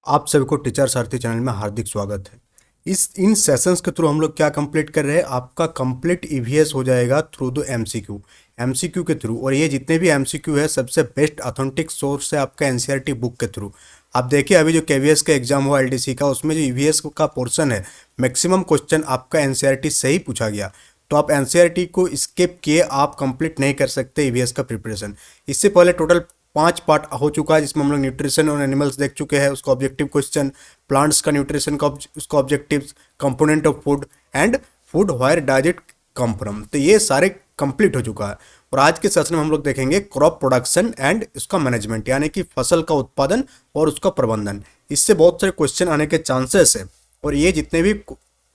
आप सभी को टीचर सारथी चैनल में हार्दिक स्वागत है। इन सेशंस के थ्रू हम लोग क्या कंप्लीट कर रहे हैं, आपका कंप्लीट ईवीएस हो जाएगा थ्रू द एमसीक्यू के थ्रू। और ये जितने भी एमसीक्यू है सबसे बेस्ट ऑथेंटिक सोर्स है आपका एनसीईआरटी बुक के थ्रू। आप देखिए अभी जो केवीएस का एग्जाम हुआ एलडीसी का, उसमें जो ईवीएस का पोर्शन है मैक्सिमम क्वेश्चन आपका एनसीईआरटी से ही पूछा गया। तो आप एनसीईआरटी को स्किप किए आप कंप्लीट नहीं कर सकते ईवीएस का प्रिपरेशन। इससे पहले टोटल 5 पार्ट हो चुका है जिसमें हम लोग न्यूट्रिशन और एनिमल्स देख चुके हैं, उसका ऑब्जेक्टिव क्वेश्चन, प्लांट्स का न्यूट्रिशन का उसका objectives, component of food and food where does it come from. तो ये सारे कंप्लीट हो चुका है। और आज के सेशन में हम लोग देखेंगे क्रॉप प्रोडक्शन एंड उसका मैनेजमेंट, यानी कि फसल का उत्पादन और उसका प्रबंधन। इससे बहुत सारे क्वेश्चन आने के चांसेस है। और ये जितने भी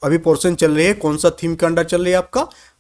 अभी पोर्शन चल रही है, कौन सा थीम के अंडर चल रही है,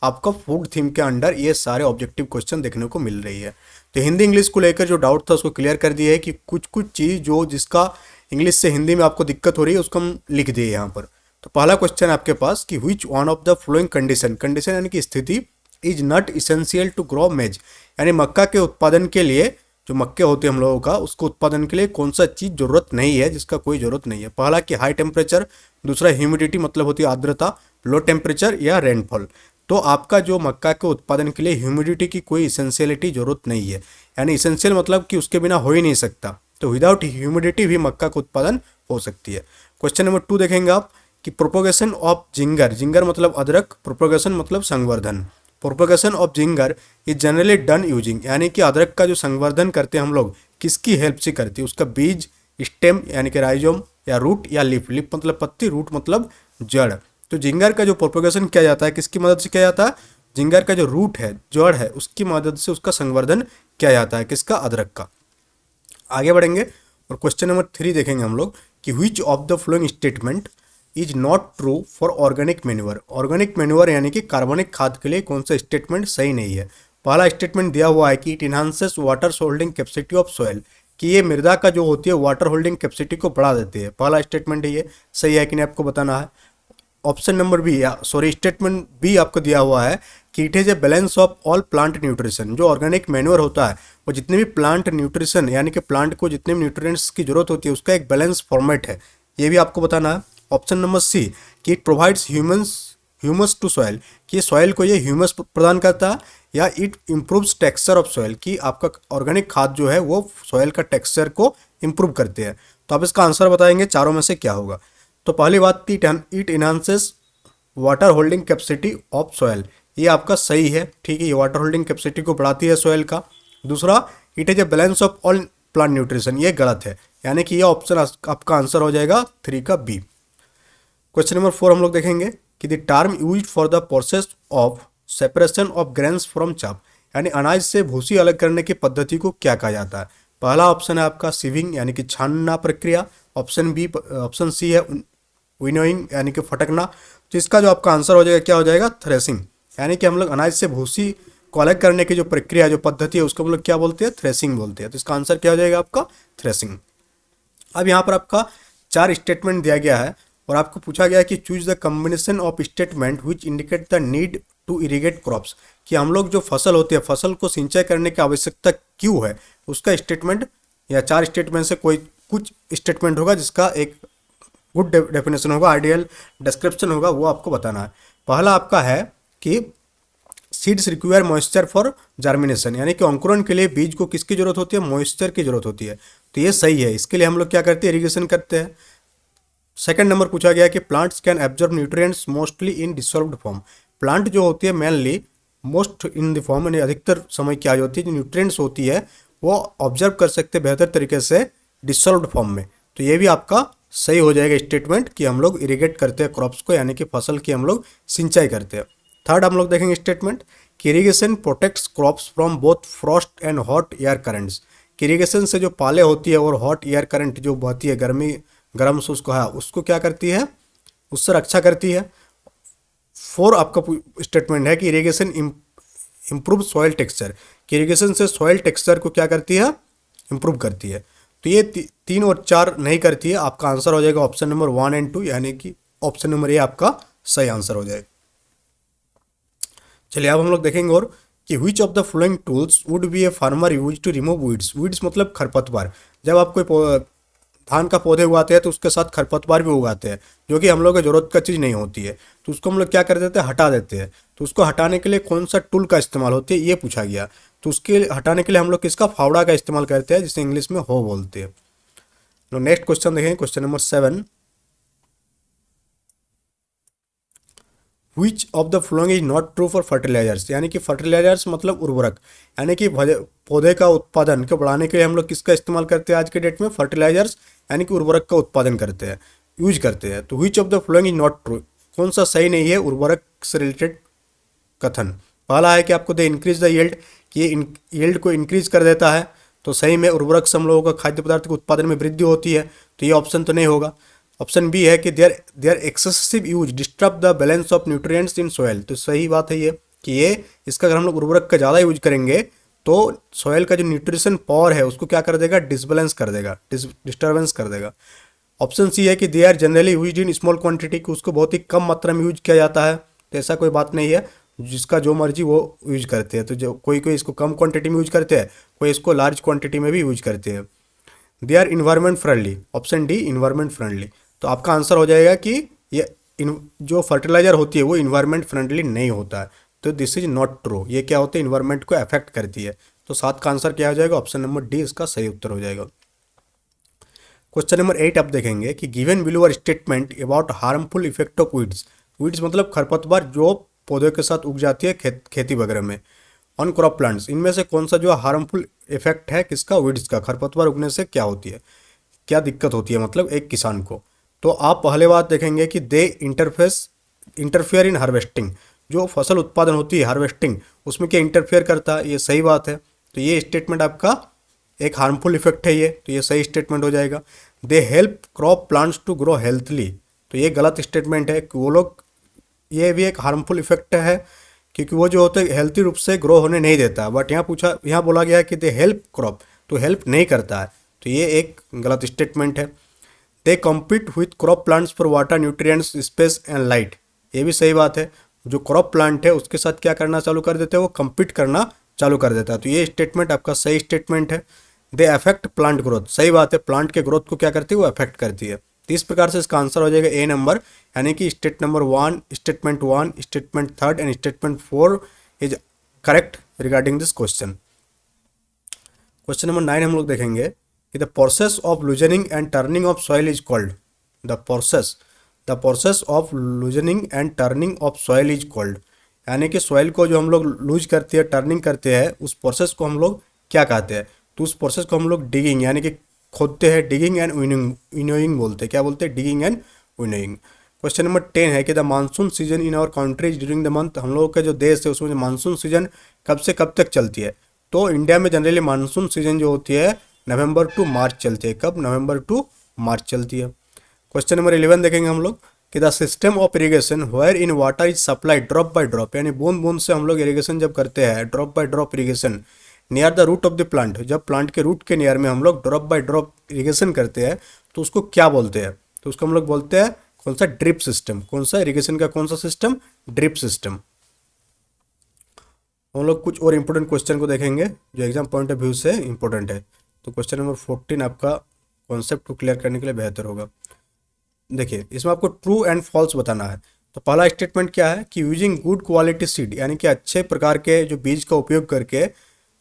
आपका फूड थीम के अंडर ये सारे ऑब्जेक्टिव क्वेश्चन देखने को मिल रही है। तो हिंदी इंग्लिश को लेकर जो डाउट था उसको क्लियर कर दिया है कि कुछ कुछ चीज़ जो जिसका इंग्लिश से हिंदी में आपको दिक्कत हो रही है उसको हम लिख दिए यहाँ पर। तो पहला क्वेश्चन आपके पास कि which one of the following condition यानी कि स्थिति is not essential to grow maize, यानी मक्का के उत्पादन के लिए, जो मक्के होते हैं हम लोगों का, उसको उत्पादन के लिए कौन सा चीज़ जरूरत नहीं है, जिसका कोई जरूरत नहीं है। पहला कि हाई टेम्परेचर, दूसरा ह्यूमिडिटी मतलब होती है आर्द्रता, लो टेम्परेचर या रेनफॉल। तो आपका जो मक्का के उत्पादन के लिए ह्यूमिडिटी की कोई इसेंशियलिटी जरूरत नहीं है, यानी इसेंशियल मतलब कि उसके बिना हो ही नहीं सकता। तो विदाउट ह्यूमिडिटी भी मक्का का उत्पादन हो सकती है। क्वेश्चन नंबर 2 देखेंगे आप कि प्रोपोगेशन ऑफ जिंगर मतलब अदरक, प्रोपोगेशन मतलब संवर्धन। Propagation of ginger is generally done using, यानी कि अदरक का जो संवर्धन करते हैं हम लोग किसकी हेल्प से करते हैं, उसका बीज, स्टेम यानी कि राइजोम, या रूट या लीफ मतलब पत्ती, रूट मतलब जड़। तो जिंगर का जो प्रोपोगेशन किया जाता है किसकी मदद से किया जाता है, जिंगर का जो रूट है, जड़ है, उसकी मदद से उसका संवर्धन किया जाता है, किसका, अदरक का। आगे बढ़ेंगे और क्वेश्चन नंबर 3 देखेंगे हम लोग कि which of the following statement is not true for organic manure. Organic manure यानी कि कार्बनिक खाद के लिए कौन सा स्टेटमेंट सही नहीं है। पहला स्टेटमेंट दिया हुआ है कि it enhances water holding capacity of soil, कि ये मृदा का जो होती है वाटर होल्डिंग कैपेसिटी को बढ़ा देती है। पहला स्टेटमेंट है, ये सही है कि नहीं आपको बताना है। Option number B, statement B आपको दिया हुआ है कि it is a balance of all plant nutrition. जो ऑर्गेनिक मैन्योर होता है वो जितने भी प्लांट न्यूट्रिशन यानी कि प्लांट को जितने भी न्यूट्रिएंट्स की जरूरत होती है उसका एक बैलेंस फॉर्मेट है, ये भी आपको बताना है। ऑप्शन नंबर सी कि it provides humus to soil, कि सॉइल को ये ह्यूमस प्रदान करता है, या it improves texture of soil, कि आपका ऑर्गेनिक खाद जो है वो सॉइल का टेक्सचर को इम्प्रूव करते हैं। तो आप इसका आंसर बताएंगे चारों में से क्या होगा। तो पहली बात थी it enhances water holding capacity of soil, ये आपका सही है, ठीक है, ये वाटर होल्डिंग कैपेसिटी को बढ़ाती है सॉइल का। दूसरा, it is a balance of all plant nutrition, ये गलत है, यानी कि ये ऑप्शन आपका आंसर हो जाएगा 3 का बी। क्वेश्चन नंबर 4 हम लोग देखेंगे कि the term use for the process of separation of grains from चाप, यानी अनाज से भूसी अलग करने की पद्धति को क्या कहा जाता है। पहला ऑप्शन है आपका सीविंग यानी कि छानना प्रक्रिया, ऑप्शन सी है विनोइंग यानी कि फटकना। तो इसका जो आपका आंसर हो जाएगा क्या हो जाएगा, थ्रेसिंग, यानी कि हम लोग अनाज से भूसी को अलग करने की जो प्रक्रिया, जो पद्धति है उसको हम लोग क्या बोलते हैं, थ्रेसिंग बोलते हैं। तो इसका आंसर क्या हो जाएगा आपका, थ्रेसिंग। अब यहाँ पर आपका 4 स्टेटमेंट दिया गया है और आपको पूछा गया है कि choose the combination of statement which indicate the need to irrigate crops, कि हम लोग जो फसल होती है फसल को सिंचाई करने की आवश्यकता क्यों है, उसका स्टेटमेंट या 4 स्टेटमेंट से कोई कुछ स्टेटमेंट होगा जिसका एक गुड डेफिनेशन होगा, आइडियल डिस्क्रिप्शन होगा, वो आपको बताना है। पहला आपका है कि seeds require moisture for germination, यानी कि अंकुरण के लिए बीज को किसकी जरूरत होती है, मॉइस्चर की जरूरत होती है। तो ये सही है, इसके लिए हम लोग क्या करते हैं, इरिगेशन करते हैं। सेकंड नंबर पूछा गया कि plants can absorb nutrients mostly in dissolved form, plant जो होती है mainly most in the form, यानी अधिकतर समय क्या होती है, जो न्यूट्रिएंट्स होती है वो ऑब्जर्व कर सकते हैं बेहतर तरीके से डिसॉल्व्ड फॉर्म में। तो ये भी आपका सही हो जाएगा स्टेटमेंट कि हम लोग इरिगेट करते हैं क्रॉप्स को, यानी कि फसल की हम लोग सिंचाई करते हैं। थर्ड हम लोग देखेंगे स्टेटमेंट कि irrigation protects crops from both Frost and hot air currents, कि इरिगेशन से जो पाले होती है और हॉट एयर करंट जो बहती है, गर्म से उसको है, उसको क्या करती है, उससे रक्षा करती है। 4 आपका स्टेटमेंट है कि इरिगेशन इम्प्रूव सॉइल टेक्सचर, कि इरिगेशन से सॉइल टेक्सचर को क्या करती है, इम्प्रूव करती है। तो ये 3 और 4 नहीं करती है, आपका आंसर हो जाएगा ऑप्शन नंबर 1 एंड 2, यानी कि ऑप्शन नंबर ए आपका सही आंसर हो जाएगा। चलिए अब हम लोग देखेंगे और कि which of the following tools would be a farmer use to remove weeds. Weeds मतलब खरपतवार, जब आप कोई धान का पौधे उगाते हैं तो उसके साथ खरपतवार भी उगाते हैं, जो कि हम लोग की जरूरत का चीज़ नहीं होती है। तो उसको हम लोग क्या कर देते हैं, हटा देते हैं। तो उसको हटाने के लिए कौन सा टूल का इस्तेमाल होती है, ये पूछा गया। तो उसके हटाने के लिए हम लोग किसका, फावड़ा का इस्तेमाल करते हैं, जिसे इंग्लिश में हो बोलते हैं। तो नेक्स्ट क्वेश्चन देखें, question number 7। Which of the following is not true for fertilizers, यानी कि फर्टिलाइजर्स मतलब उर्वरक, यानी कि पौधे का उत्पादन को बढ़ाने के लिए हम लोग किसका इस्तेमाल करते हैं आज के डेट में, फर्टिलाइजर्स यानी कि उर्वरक का उत्पादन करते हैं, यूज करते हैं। तो विच of the following is not true, कौन सा सही नहीं है उर्वरक से रिलेटेड कथन। पहला है कि आपको दे इंक्रीज द यील्ड, कि ये यील्ड को इंक्रीज कर देता है। तो सही में उर्वरक से हम लोगों का खाद्य पदार्थ के उत्पादन में वृद्धि होती है, तो ये ऑप्शन तो नहीं होगा। ऑप्शन बी है कि there excessive use disturb the balance of nutrients in soil. तो सही बात है ये कि ये इसका अगर हम लोग उर्वरक का ज़्यादा यूज करेंगे तो सॉइल का जो न्यूट्रिशन पावर है उसको क्या कर देगा, डिसबैलेंस कर देगा, डिस्टर्बेंस कर देगा। ऑप्शन सी है कि they are generally use in small quantity, कि उसको बहुत ही कम मात्रा में यूज किया जाता है। तो ऐसा कोई बात नहीं है, जिसका जो मर्जी वो यूज करते हैं। तो जो कोई कोई इसको कम क्वांटिटी में यूज करते हैं, कोई इसको लार्ज क्वांटिटी में भी यूज करते हैं। They are environment friendly, option D environment friendly. तो आपका आंसर हो जाएगा कि ये जो फर्टिलाइजर होती है वो इन्वायरमेंट फ्रेंडली नहीं होता है। तो दिस इज नॉट ट्रू, ये क्या होता है, इन्वायरमेंट को अफेक्ट करती है। तो 7 का आंसर क्या हो जाएगा, ऑप्शन नंबर डी इसका सही उत्तर हो जाएगा। क्वेश्चन नंबर 8 आप देखेंगे कि given below are statement about harmful effect of weeds. Weeds मतलब खरपतवार जो पौधे के साथ उग जाती है खेती वगैरह में, ऑन क्रॉप प्लांट्स। इनमें से कौन सा जो हार्मफुल इफेक्ट है किसका, वीड्स का, खरपतवार उगने से क्या होती है, क्या दिक्कत होती है मतलब एक किसान को। तो आप पहले बात देखेंगे कि दे इंटरफेयर इन हार्वेस्टिंग, जो फसल उत्पादन होती है हार्वेस्टिंग, उसमें क्या इंटरफेयर करता है, ये सही बात है। तो ये स्टेटमेंट आपका एक हार्मफुल इफेक्ट है ये, तो ये सही स्टेटमेंट हो जाएगा। They help crop plants to grow healthily, तो ये गलत स्टेटमेंट है कि वो लोग, ये भी एक हार्मफुल इफेक्ट है, क्योंकि वो जो होते हैं हेल्थी रूप से ग्रो होने नहीं देता। बट यहाँ बोला गया है कि दे हेल्प क्रॉप, तो हेल्प नहीं करता है, तो ये एक गलत स्टेटमेंट है। दे compete with crop plants for water nutrients space and light, ये भी सही बात है। जो क्रॉप प्लांट है उसके साथ क्या करना चालू कर देते हैं, वो कम्पीट करना चालू कर देता है। तो ये स्टेटमेंट आपका सही स्टेटमेंट है। दे अफेक्ट प्लांट ग्रोथ, सही बात है, प्लांट के ग्रोथ को क्या करती है, वो अफेक्ट करती है। तो इस प्रकार से इसका आंसर हो जाएगा ए नंबर, यानी कि statement one, statement third and statement 4 is correct regarding this question. Question number 9 हम लोग देखेंगे कि the process of loosening and turning of soil is called, the process of loosening and turning of soil is called, यानी कि soil को जो हम लोग लूज करते हैं, टर्निंग करते हैं, उस प्रोसेस को हम लोग क्या कहते हैं। तो उस प्रोसेस को हम लोग डिगिंग यानी कि खोदते हैं, डिगिंग एंड विनोइंग बोलते हैं। क्या बोलते हैं, digging and winnowing. Question number 10 है कि the monsoon season in our countries during the month, हम लोगों का जो देश है उसमें मानसून सीजन कब से कब तक चलती है। तो इंडिया में जनरली मानसून सीजन जो होती है नवंबर टू मार्च चलती है। कब, नवंबर टू मार्च चलती है। क्वेश्चन नंबर 11 देखेंगे हम लोग कि the system of irrigation where in water is supply drop by drop, यानी बूंद बूंद से हम लोग इरीगेशन जब करते हैं, drop by drop irrigation near the root of the plant, जब प्लांट के रूट के नियर में हम लोग ड्रॉप बाय ड्रॉप इरीगेशन करते हैं तो उसको क्या बोलते हैं। तो उसको हम लोग बोलते हैं कौन सा, ड्रिप सिस्टम। कौन सा इरीगेशन का कौन सा सिस्टम, ड्रिप सिस्टम। हम लोग कुछ और इंपॉर्टेंट क्वेश्चन को देखेंगे जो एग्जाम पॉइंट ऑफ व्यू से इंपॉर्टेंट है। तो क्वेश्चन नंबर 14 आपका कॉन्सेप्ट को क्लियर करने के लिए बेहतर होगा। देखिए इसमें आपको ट्रू एंड फॉल्स बताना है। तो पहला स्टेटमेंट क्या है कि यूजिंग गुड क्वालिटी सीड, यानी कि अच्छे प्रकार के जो बीज का उपयोग करके,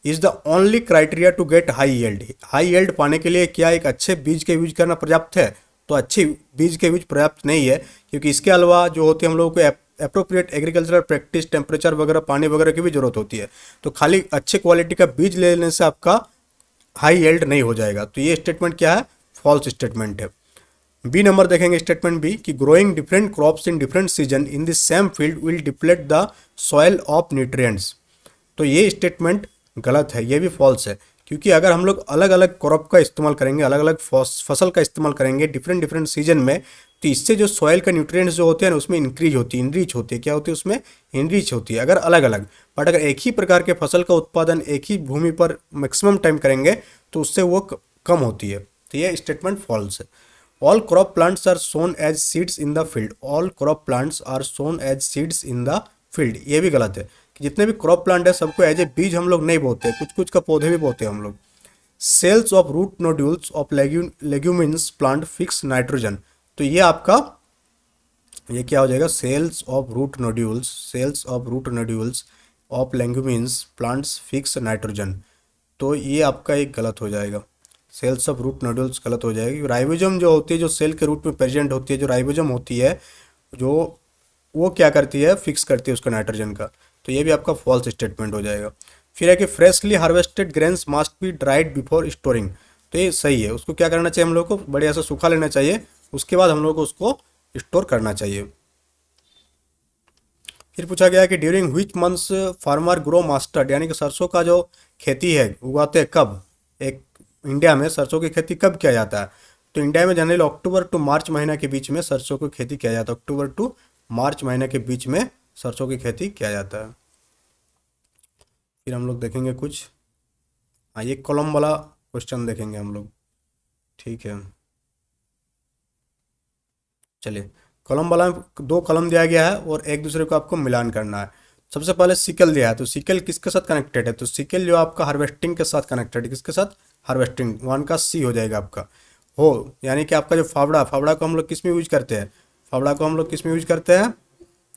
is the only criteria to get high yield. High yield पाने के लिए क्या एक अच्छे बीज के यूज करना पर्याप्त है। तो अच्छे बीज के यूज पर्याप्त नहीं है, क्योंकि इसके अलावा जो होते हैं हम लोगों को अप्रोप्रिएट एग्रीकल्चरल प्रैक्टिस, टेम्परेचर वगैरह, पानी वगैरह की भी जरूरत होती है। तो खाली अच्छे क्वालिटी का बीज ले लेने से आपका हाई यील्ड नहीं हो जाएगा। तो ये स्टेटमेंट क्या है, फॉल्स स्टेटमेंट है। बी नंबर देखेंगे स्टेटमेंट बी कि growing different crops in different season in the same field will deplete the soil of nutrients. तो ये स्टेटमेंट गलत है, ये भी फॉल्स है, क्योंकि अगर हम लोग अलग अलग क्रॉप का इस्तेमाल करेंगे, अलग अलग फसल का इस्तेमाल करेंगे डिफरेंट डिफरेंट सीजन में, तो इससे जो सॉइल का न्यूट्रिएंट्स जो होते हैं ना उसमें इनरीच होती है, क्या होती है उसमें, इनरीच होती है अगर अलग अलग। बट अगर एक ही प्रकार के फसल का उत्पादन एक ही भूमि पर मैक्सिमम टाइम करेंगे तो उससे वो कम होती है। तो ये स्टेटमेंट फॉल्स है। All crop plants are sown as seeds in the field, all crop plants are sown as seeds in the field, ये भी गलत है कि जितने भी क्रॉप प्लांट है सबको एज ए बीज हम लोग नहीं बोते, कुछ कुछ का पौधे भी बोते हैं हम लोग। Cells of root nodules of leguminous plant fix nitrogen. तो ये क्या हो जाएगा, cells of root nodules of leguminous plants fix nitrogen. तो ये आपका एक गलत हो जाएगा, सेल्स ऑफ रूट नोड्यूल्स गलत हो जाएगी। राइबोसोम जो होती है, जो सेल के रूट में प्रेजेंट होती है, जो राइबोसोम होती है, जो वो क्या करती है, फिक्स करती है उसका नाइट्रोजन का। तो ये भी आपका फॉल्स स्टेटमेंट हो जाएगा। फिर है कि freshly harvested grains must be dried before storing. तो ये सही है, उसको क्या करना चाहिए हम लोग को, बढ़िया से सूखा लेना चाहिए, उसके बाद हम लोग को उसको स्टोर करना चाहिए। फिर पूछा गया कि during which months farmer grow mustard, यानी कि सरसों का जो खेती है उगाते हैं कब, एक इंडिया में सरसों की खेती कब किया जाता है। तो इंडिया में जनरली अक्टूबर टू मार्च महीना के बीच में सरसों की खेती किया जाता है, अक्टूबर टू मार्च महीने के बीच में सरसों की खेती किया जाता है। फिर हम लोग देखेंगे कुछ, हाँ ये कॉलम वाला क्वेश्चन देखेंगे हम लोग, ठीक है। चलिए, कॉलम वाला में दो कॉलम दिया गया है और एक दूसरे को आपको मिलान करना है। सबसे पहले सिकल दिया है, तो सिकल किसके साथ कनेक्टेड है, तो सिकल जो आपका हार्वेस्टिंग के साथ कनेक्टेड है, किसके साथ, हार्वेस्टिंग, वन का सी हो जाएगा आपका। हो यानी कि आपका जो फावड़ा, फावड़ा को हम लोग किस में यूज करते हैं, फावड़ा को हम लोग किस में यूज करते हैं,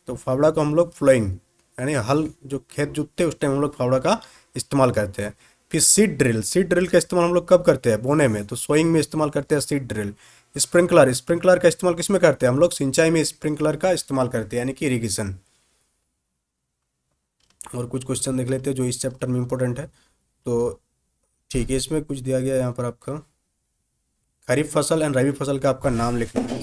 तो फावड़ा को हम लोग फ्लोइंग, यानी हल जो खेत जोतते हैं उस टाइम हम लोग फावड़ा का इस्तेमाल करते हैं। फिर सीड ड्रिल, सीड ड्रिल का इस्तेमाल हम लोग कब करते हैं, बोने में, तो सोइंग में इस्तेमाल करते हैं सीड ड्रिल। स्प्रिंकलर, स्प्रिंकलर का इस्तेमाल किस में करते हैं हम लोग, सिंचाई में स्प्रिंकलर का इस्तेमाल करते हैं, यानी कि इरिगेशन। और कुछ क्वेश्चन देख लेते हैं जो इस चैप्टर में इंपॉर्टेंट है। तो ठीक है, इसमें कुछ दिया गया है यहाँ पर आपका, खरीफ फसल एंड रबी फसल का आपका नाम लिखना है।